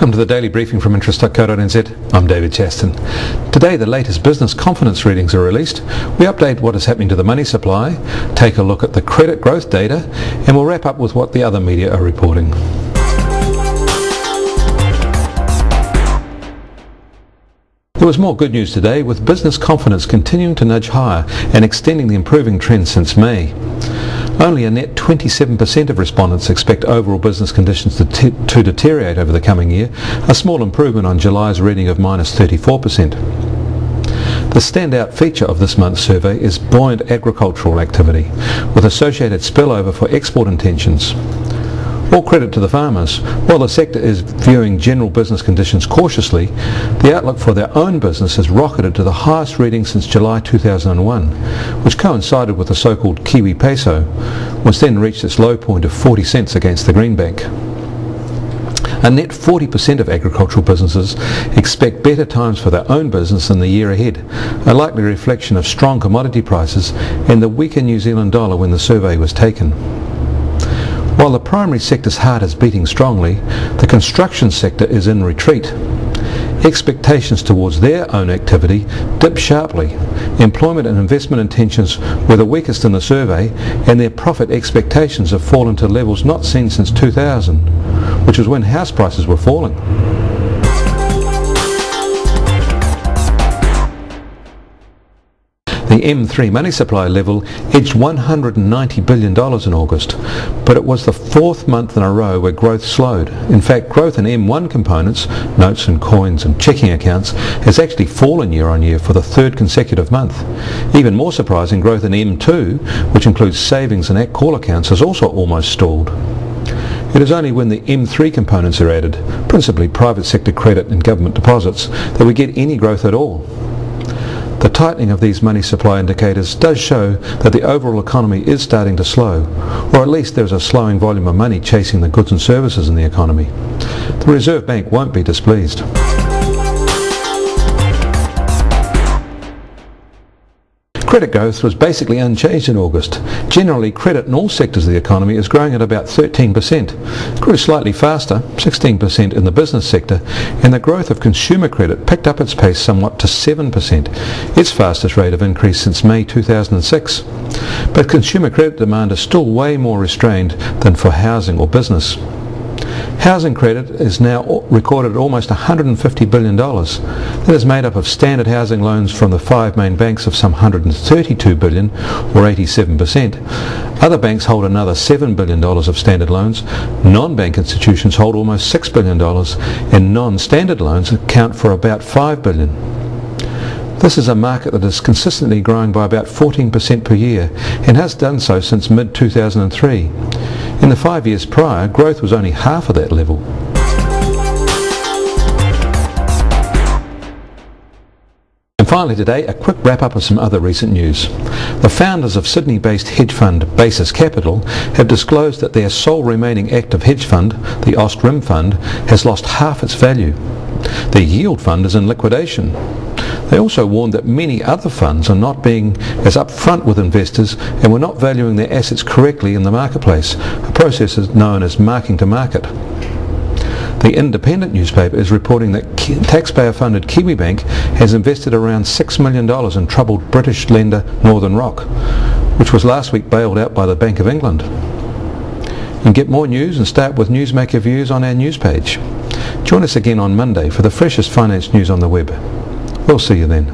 Welcome to the daily briefing from interest.co.nz. I'm David Chaston. Today the latest business confidence readings are released. We update what is happening to the money supply, take a look at the credit growth data, and we'll wrap up with what the other media are reporting. There was more good news today, with business confidence continuing to nudge higher and extending the improving trend since May. Only a net 27% of respondents expect overall business conditions to deteriorate over the coming year, a small improvement on July's reading of -34%. The standout feature of this month's survey is buoyant agricultural activity, with associated spillover for export intentions. All credit to the farmers. While the sector is viewing general business conditions cautiously, the outlook for their own business has rocketed to the highest reading since July 2001, which coincided with the so-called Kiwi peso, which then reached its low point of 40 cents against the greenback. A net 40% of agricultural businesses expect better times for their own business in the year ahead, a likely reflection of strong commodity prices and the weaker New Zealand dollar when the survey was taken. While the primary sector's heart is beating strongly, the construction sector is in retreat. Expectations towards their own activity dip sharply. Employment and investment intentions were the weakest in the survey, and their profit expectations have fallen to levels not seen since 2000, which was when house prices were falling. The M3 money supply level edged $190 billion in August, but it was the fourth month in a row where growth slowed. In fact, growth in M1 components, notes and coins and checking accounts, has actually fallen year on year for the third consecutive month. Even more surprising, growth in M2, which includes savings and call accounts, has also almost stalled. It is only when the M3 components are added, principally private sector credit and government deposits, that we get any growth at all. The tightening of these money supply indicators does show that the overall economy is starting to slow, or at least there is a slowing volume of money chasing the goods and services in the economy. The Reserve Bank won't be displeased. Credit growth was basically unchanged in August. Generally, credit in all sectors of the economy is growing at about 13%. It grew slightly faster, 16% in the business sector, and the growth of consumer credit picked up its pace somewhat to 7%, its fastest rate of increase since May 2006. But consumer credit demand is still way more restrained than for housing or business. Housing credit is now recorded at almost $150 billion. That is made up of standard housing loans from the five main banks of some $132 billion, or 87%. Other banks hold another $7 billion of standard loans. Non-bank institutions hold almost $6 billion, and non-standard loans account for about $5 billion. This is a market that is consistently growing by about 14% per year and has done so since mid-2003. In the 5 years prior, growth was only half of that level. And finally today, a quick wrap-up of some other recent news. The founders of Sydney-based hedge fund Basis Capital have disclosed that their sole remaining active hedge fund, the Ostrim Fund, has lost half its value. Their yield fund is in liquidation. They also warned that many other funds are not being as upfront with investors and were not valuing their assets correctly in the marketplace, a process known as marking to market. The Independent newspaper is reporting that taxpayer-funded Kiwibank has invested around $6 million in troubled British lender Northern Rock, which was last week bailed out by the Bank of England. You can get more news and start with Newsmaker Views on our news page. Join us again on Monday for the freshest finance news on the web. We'll see you then.